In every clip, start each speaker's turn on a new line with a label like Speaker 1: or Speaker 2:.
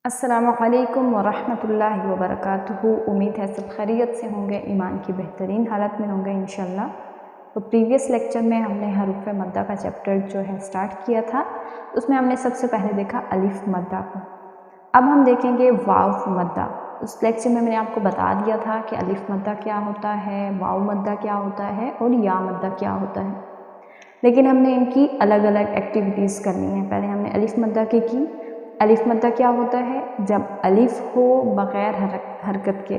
Speaker 1: السلام علیکم ورحمۃ اللہ وبرکاتہ۔ امید ہے سب خیریت سے ہوں گے، ایمان کی بہترین حالت میں ہوں گے انشاءاللہ۔ تو پریویس لیکچر میں ہم نے حروف مدہ کا چیپٹر جو ہے سٹارٹ کیا تھا، اس میں ہم نے سب سے پہلے دیکھا الف مدہ کو۔ اب ہم دیکھیں گے واو مدہ۔ اس لیکچر میں نے آپ کو بتا دیا تھا کہ الف مدہ کیا ہوتا ہے، واو مدہ کیا ہوتا ہے اور یا مدہ کیا ہوتا ہے، لیکن ہم نے ان کی الگ الگ ایکٹیویٹیز کرنی ہیں۔ پہلے ہم نے الف مدہ کی۔ الف مدہ کیا ہوتا ہے؟ جب الف ہو بغیر حرکت کے،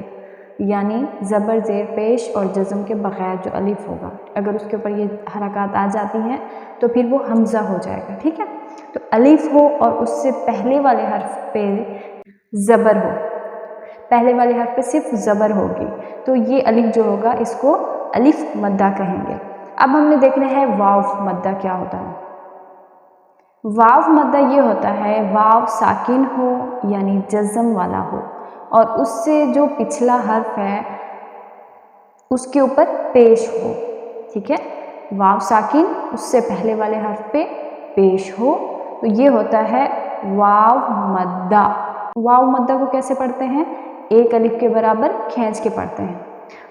Speaker 1: یعنی زبر زیر پیش اور جزم کے بغیر جو الف ہوگا، اگر اس کے اوپر یہ حرکات آ جاتی ہیں تو پھر وہ حمزہ ہو جائے گا، ٹھیک ہے؟ تو الف ہو اور اس سے پہلے والے حرف پہ زبر ہو، پہلے والے حرف پہ صرف زبر ہوگی، تو یہ الف جو ہوگا اس کو الف مدہ کہیں گے۔ اب ہم نے دیکھنا ہے واو مدہ کیا ہوتا ہے۔ واو مدہ یہ ہوتا ہے واو ساکن ہو یعنی جزم والا ہو، اور اس سے جو پچھلا حرف ہے اس کے اوپر پیش ہو، ٹھیک ہے؟ واو ساکن اس سے پہلے والے حرف پہ پیش ہو، تو یہ ہوتا ہے واو مدہ۔ واو مدہ کو کیسے پڑھتے ہیں؟ ایک الف کے برابر کھینچ کے پڑھتے ہیں۔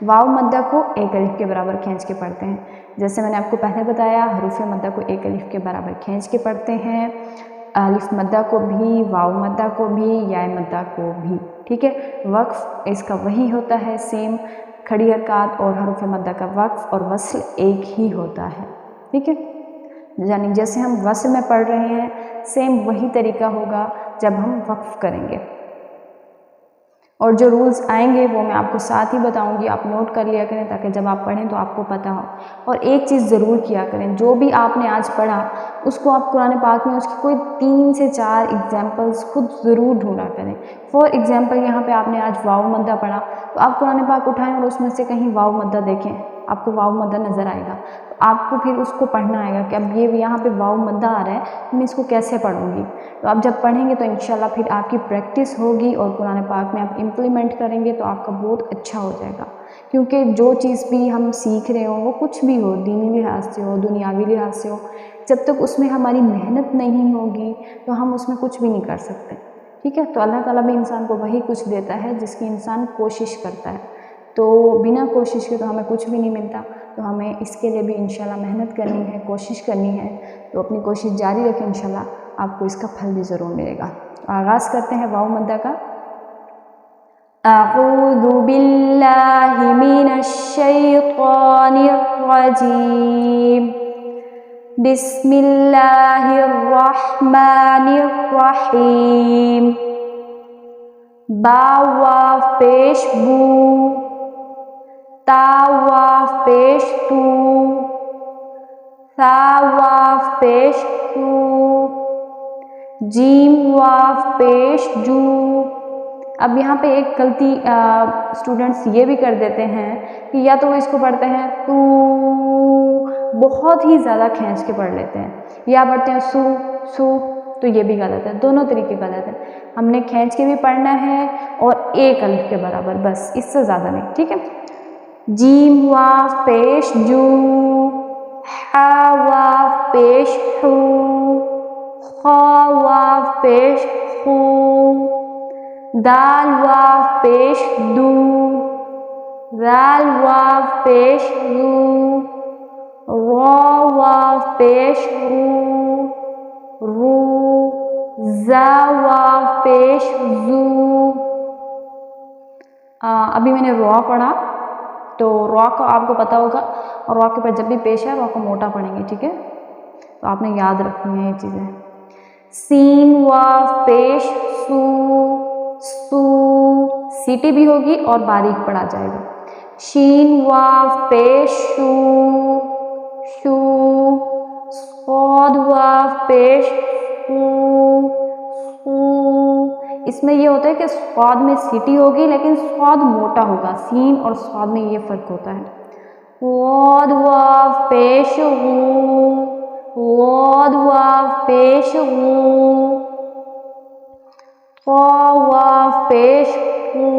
Speaker 1: واو مدہ کو ایک الف کے برابر کھینچ کے پڑھتے ہیں، جیسے میں نے آپ کو پہلے بتایا حروف مدہ کو ایک الف کے برابر کھینچ کے پڑھتے ہیں، الف مدہ کو بھی، واو مدہ کو بھی، یا مدہ کو بھی، ٹھیک ہے؟ وقف اس کا وہی ہوتا ہے، سیم کھڑی حرکات اور حروف مدہ کا وقف اور وصل ایک ہی ہوتا ہے، ٹھیک ہے؟ یعنی جیسے ہم وصل میں پڑھ رہے ہیں سیم وہی طریقہ ہوگا جب ہم وقف کریں گے، اور جو رولز آئیں گے وہ میں آپ کو ساتھ ہی بتاؤں گی، آپ نوٹ کر لیا کریں تاکہ جب آپ پڑھیں تو آپ کو پتہ ہو۔ اور ایک چیز ضرور کیا کریں، جو بھی آپ نے آج پڑھا اس کو آپ قرآن پاک میں اس کی کوئی 3 سے 4 ایگزامپلز خود ضرور ڈھونڈا کریں۔ فار ایگزامپل یہاں پہ آپ نے آج واو مدہ پڑھا، تو آپ قرآن پاک اٹھائیں اور اس میں سے کہیں واو مدہ دیکھیں، آپ کو واو مدہ نظر آئے گا، تو آپ کو پھر اس کو پڑھنا آئے گا کہ اب یہ یہاں پہ واو مدہ آ رہا ہے، میں اس کو کیسے پڑھوں گی؟ تو آپ جب پڑھیں گے تو انشاءاللہ پھر آپ کی پریکٹس ہوگی اور قرآن پاک میں آپ امپلیمنٹ کریں گے تو آپ کا بہت اچھا ہو جائے گا، کیونکہ جو چیز بھی ہم سیکھ رہے ہوں وہ کچھ بھی ہو، دینی لحاظ سے ہو، دنیاوی لحاظ سے ہو، جب تک اس میں ہماری محنت نہیں ہوگی تو ہم اس میں کچھ بھی نہیں کر سکتے، ٹھیک ہے؟ تو اللہ تعالیٰ بھی انسان کو وہی کچھ دیتا ہے جس کی انسان کوشش کرتا ہے، تو بنا کوشش کے تو ہمیں کچھ بھی نہیں ملتا، تو ہمیں اس کے لیے بھی انشاءاللہ محنت کرنی ہے، کوشش کرنی ہے، تو اپنی کوشش جاری رکھیں، انشاءاللہ آپ کو اس کا پھل بھی ضرور ملے گا۔ آغاز کرتے ہیں واو مدہ کا۔ اعوذ باللہ من الشیطان الرجیم، بسم اللہ الرحمن الرحیم۔ با واو پیش بو، تا واو پیش تو، ثا واو پیش تو، جیم واو پیش جو۔ اب یہاں پہ ایک غلطی اسٹوڈنٹس یہ بھی کر دیتے ہیں کہ یا تو وہ اس کو پڑھتے ہیں تو، بہت ہی زیادہ کھینچ کے پڑھ لیتے ہیں، یا پڑھتے ہیں سو سو، تو یہ بھی غلط ہے، دونوں طریقے غلط ہیں۔ ہم نے کھینچ کے بھی پڑھنا ہے اور ایک الف کے برابر، بس اس سے زیادہ نہیں، ٹھیک ہے؟ جیم واو پیش جو، ہا واو پیش ہو، خا واو پیش خو، دال واو پیش دو، ذال واو پیش رو، را واو پیش رو، زا واو پیش زو۔ ابھی میں نے را پڑھا، تو را کو آپ کو پتہ ہوگا، اور را کے اوپر جب بھی پیش ہے را کو موٹا پڑھیں گے، ٹھیک ہے؟ تو آپ نے یاد رکھنی ہے یہ چیزیں۔ سین واو پیش سو، سو سیٹی بھی ہوگی اور باریک پڑھا جائے گا۔ شین واو پیش شو، شو، صاد واو پیش سو، سو۔ اس میں یہ ہوتا ہے کہ صاد میں سیٹی ہوگی لیکن صاد موٹا ہوگا، سین اور صاد میں یہ فرق ہوتا ہے۔ غاد واو پیش غو، غاد واو پیش غو، طا واو پیش قو،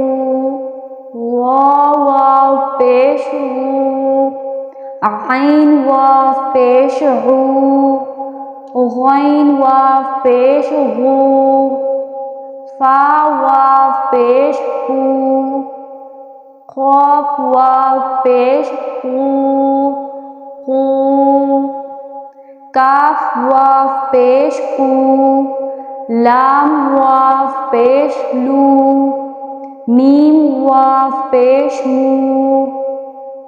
Speaker 1: وا واو پیش غو، عین واو پیش غو، غین واو پیش غو، فا واو پیش فو، قاف واو پیش قو، قو، کاف واو پیش کو، لام واو پیش لو، میم واو پیش مو،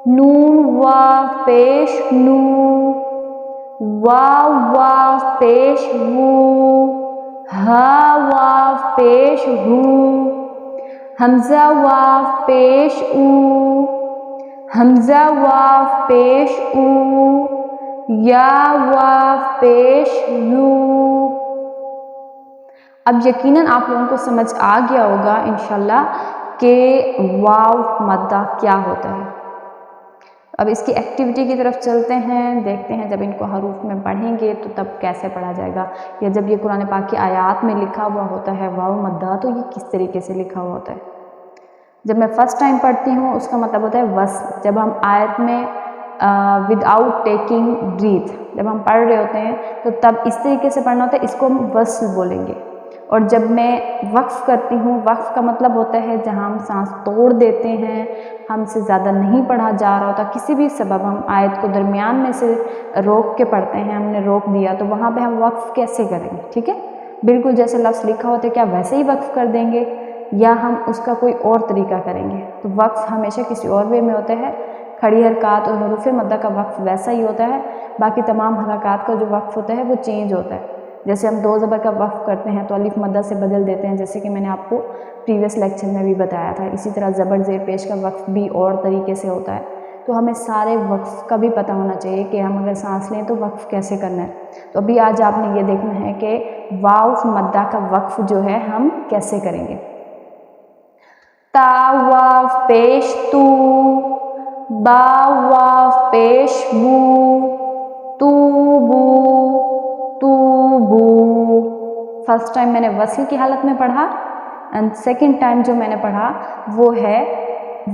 Speaker 1: نون واو پیش نو، واو واو پیش وو، ہا واو پیش ہو، حمزہ واو پیش او، حمزہ واو پیش او، یا واو پیش یو۔ اب یقیناً آپ لوگوں کو سمجھ آ گیا ہوگا انشاءاللہ کہ واو مدہ کیا ہوتا ہے۔ اب اس کی ایکٹیویٹی کی طرف چلتے ہیں، دیکھتے ہیں جب ان کو حروف میں پڑھیں گے تو تب کیسے پڑھا جائے گا، یا جب یہ قرآن پاک کی آیات میں لکھا ہوا ہوتا ہے واو مدہ تو یہ کس طریقے سے لکھا ہوا ہوتا ہے۔ جب میں فرسٹ ٹائم پڑھتی ہوں اس کا مطلب ہوتا ہے وصل، جب ہم آیت میں ود آؤٹ ٹیکنگ بریتھ جب ہم پڑھ رہے ہوتے ہیں تو تب اس طریقے سے پڑھنا ہوتا ہے، اس کو ہم وصل بولیں گے۔ اور جب میں وقف کرتی ہوں، وقف کا مطلب ہوتا ہے جہاں ہم سانس توڑ دیتے ہیں، ہم سے زیادہ نہیں پڑھا جا رہا ہوتا، کسی بھی سبب ہم آیت کو درمیان میں سے روک کے پڑھتے ہیں، ہم نے روک دیا تو وہاں پہ ہم وقف کیسے کریں گے، ٹھیک ہے؟ بالکل جیسے لفظ لکھا ہوتا ہے کیا ویسے ہی وقف کر دیں گے یا ہم اس کا کوئی اور طریقہ کریں گے؟ تو وقف ہمیشہ کسی اور وے میں ہوتا ہے، کھڑی حرکات اور حروف مدہ کا وقف ویسا ہی ہوتا ہے، باقی تمام حرکات کا جو وقف ہوتا ہے وہ چینج ہوتا ہے۔ جیسے ہم دو زبر کا وقف کرتے ہیں تو الف مدہ سے بدل دیتے ہیں، جیسے کہ میں نے آپ کو پریویس لیکچر میں بھی بتایا تھا، اسی طرح زبر زیر پیش کا وقف بھی اور طریقے سے ہوتا ہے۔ تو ہمیں سارے وقف کا بھی پتہ ہونا چاہیے کہ ہم اگر سانس لیں تو وقف کیسے کرنا ہے۔ تو ابھی آج آپ نے یہ دیکھنا ہے کہ واو مدہ کا وقف جو ہے ہم کیسے کریں گے۔ تا واو پیش تو، با واو پیش بو، تو بو، تو بو۔ فرسٹ ٹائم میں نے وصل کی حالت میں پڑھا اینڈ سیکنڈ ٹائم جو میں نے پڑھا وہ ہے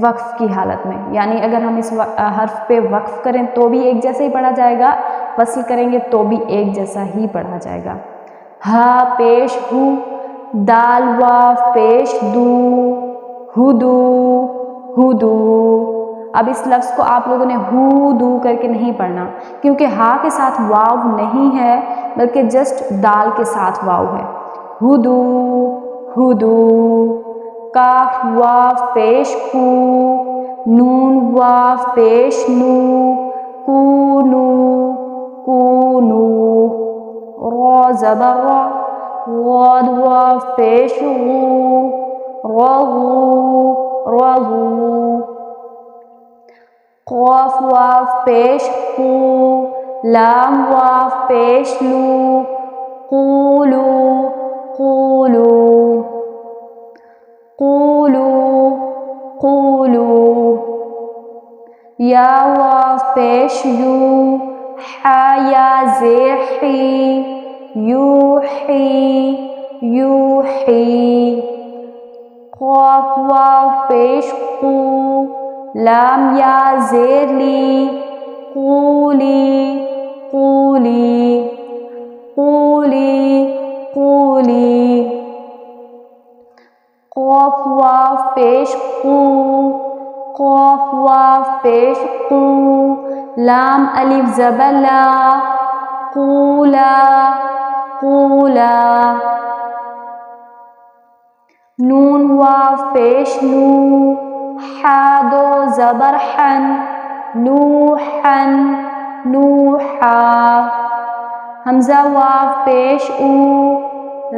Speaker 1: وقف کی حالت میں، یعنی اگر ہم اس حرف پہ وقف کریں تو بھی ایک جیسا ہی پڑھا جائے گا، وصل کریں گے تو بھی ایک جیسا ہی پڑھا جائے گا۔ ہا پیش ہو، دال واو پیش دو، ہدو، ہدو۔ اب اس لفظ کو آپ لوگوں نے ہو دو کر کے نہیں پڑھنا، کیونکہ ہا کے ساتھ واو نہیں ہے بلکہ جسٹ دال کے ساتھ واو ہے۔ ہدو، ہدو۔ کاف واو پیش کو، نون واو پیش نو، کونو، کونو۔ را زبر را، غاد واو پیش غو، رغو، رغو۔ قاف واو پیش قو، لام واو پیش لو، قولو، قولو، قولو، قولو۔ یا واو پیش یو، حا یا زیر حی، یوحی، یوحی۔ قاف واو پیش قو، لام یا زیر لی، قولی، قولی، قولی، قولی۔ قاف واو پیش قو، قاف واو پیش قو، لام الف زبر لا، قولا، قولا۔ نون واو پیش نو، حا دو زبر حن، نوحن، نوحا۔ حمزہ واو پیش او،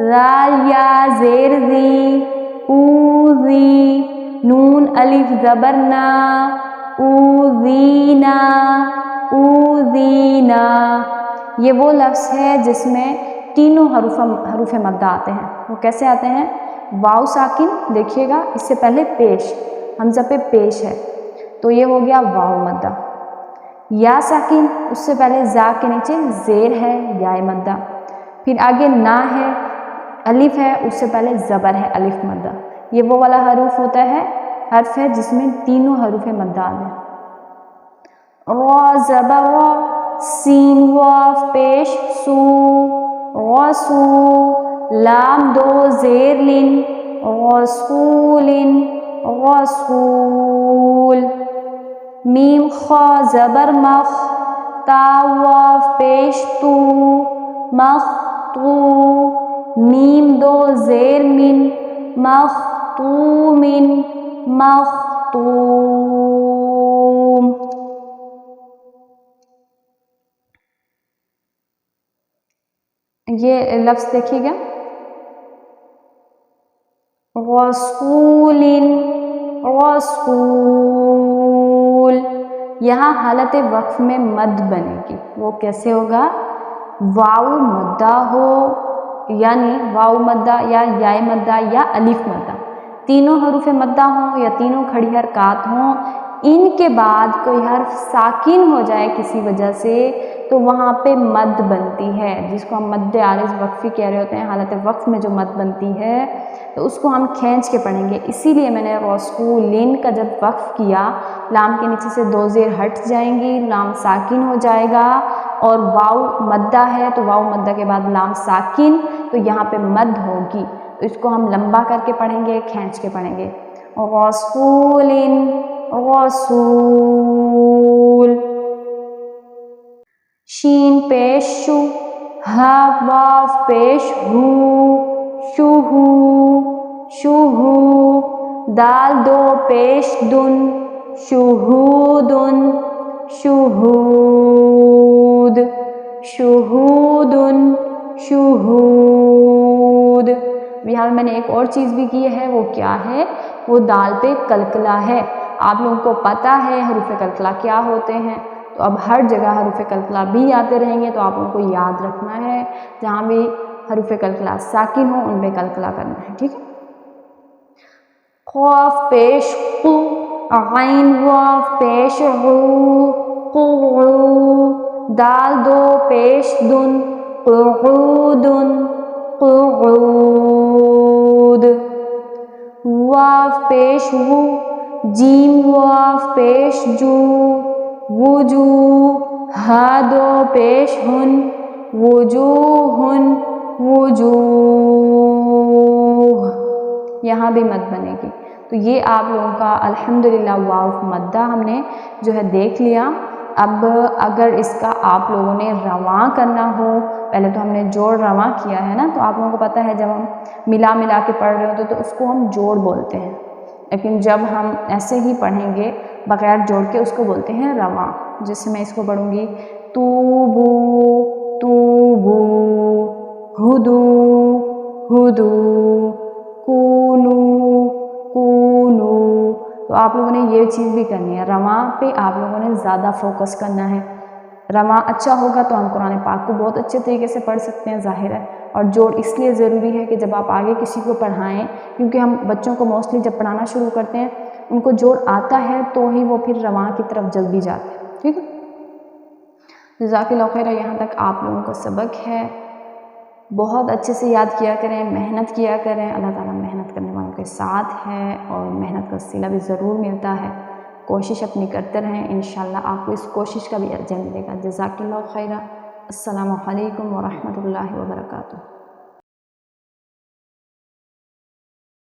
Speaker 1: ذال یا زیر ذی، اوذی، نون الف زبر نا، اوذینا، اوذینا۔ یہ وہ لفظ ہے جس میں تینوں حروف مدہ آتے ہیں۔ وہ کیسے آتے ہیں؟ واو ساکن دیکھیے گا، اس سے پہلے پیش، حمزہ پہ پیش ہے تو یہ ہو گیا واو مدہ۔ یا ساکن، اس سے پہلے زا کے نیچے زیر ہے یا مدہ، پھر آگے نا ہے، الف ہے، اس سے پہلے زبر ہے الف مدہ۔ یہ وہ والا حرف ہے جس میں تینوں حروف مدہ آتے ہیں۔ را زبر را، سین واو پیش سو، رسو، لام دو زیر لن رسول رسول میم خا زبر مخ تا واف پیش تو مختو میم دو زیر من مختوم مختوم یہ لفظ دیکھیے گا رسول رسول یہاں حالت وقف میں مد بنے گی. وہ کیسے ہوگا؟ واو مدہ ہو یعنی واو مدہ یا یائے مدہ یا الف مدہ، تینوں حروف مدہ ہوں یا تینوں کھڑی حرکات ہوں، ان کے بعد کوئی حرف ساکن ہو جائے کسی وجہ سے تو وہاں پہ مد بنتی ہے، جس کو ہم مد عارض وقفی کہہ رہے ہوتے ہیں. حالت وقف میں جو مد بنتی ہے تو اس کو ہم کھینچ کے پڑھیں گے. اسی لیے میں نے رسولین کا جب وقف کیا، لام کے نیچے سے دو زیر ہٹ جائیں گی، لام ساکن ہو جائے گا، اور واو مدہ ہے تو واو مدہ کے بعد لام ساکن، تو یہاں پہ مد ہوگی. تو اس کو ہم لمبا کر کے پڑھیں گے، کھینچ کے پڑھیں گے. رسول رسول شین پیش شو ہا واف پیش ہو شوہو شوہو دال دو پیش دن شہودن شہود شہودن شہود. یہاں میں نے ایک اور چیز بھی کی ہے، وہ کیا ہے؟ وہ دال پہ کلکلا ہے. آپ لوگوں کو پتہ ہے حروف کلکلا کیا ہوتے ہیں، تو اب ہر جگہ حروف کلکلا بھی آتے رہیں گے، تو آپ لوگوں کو یاد رکھنا ہے جہاں بھی حروف کلکلا ساکن ہو ان پہ کلکلا کرنا ہے. ٹھیک ہے؟ قاف پیش قو عین واف پیش غو قعو دال دو پیش دن قعودن قعود واف پیش وو جیم واف پیش جو وجو ہا دو پیش ہن وجوہن وجوہ. یہاں بھی مد بنے گی. تو یہ آپ لوگوں کا الحمدللہ واو مدہ ہم نے جو ہے دیکھ لیا. اب اگر اس کا آپ لوگوں نے رواں کرنا ہو، پہلے تو ہم نے جوڑ رواں کیا ہے نا، تو آپ لوگوں کو پتہ ہے جب ہم ملا کے پڑھ رہے ہوتے تو اس کو ہم جوڑ بولتے ہیں، لیکن جب ہم ایسے ہی پڑھیں گے بغیر جوڑ کے اس کو بولتے ہیں رواں. جیسے میں اس کو پڑھوں گی توبو توبو ہدو ہدو کونو کونو. تو آپ لوگوں نے یہ چیز بھی کرنی ہے، رواں پہ آپ لوگوں نے زیادہ فوکس کرنا ہے. رواں اچھا ہوگا تو ہم قرآن پاک کو بہت اچھے طریقے سے پڑھ سکتے ہیں، ظاہر ہے. اور جوڑ اس لیے ضروری ہے کہ جب آپ آگے کسی کو پڑھائیں، کیونکہ ہم بچوں کو موسٹلی جب پڑھانا شروع کرتے ہیں ان کو جوڑ آتا ہے تو ہی وہ پھر رواں کی طرف جلدی جاتے ہیں. ٹھیک ہے؟ جزاک اللہ خیر. یہاں تک آپ لوگوں کا سبق ہے، بہت اچھے سے یاد کیا کریں، محنت کیا کریں. اللہ تعالیٰ محنت کرنے والوں کے ساتھ ہے اور محنت کا صلہ بھی ضرور ملتا ہے. کوشش اپنی کرتے رہیں، انشاءاللہ آپ کو اس کوشش کا بھی اجر ملے گا. جزاک اللہ خیر. السلام علیکم ورحمۃ اللہ وبرکاتہ.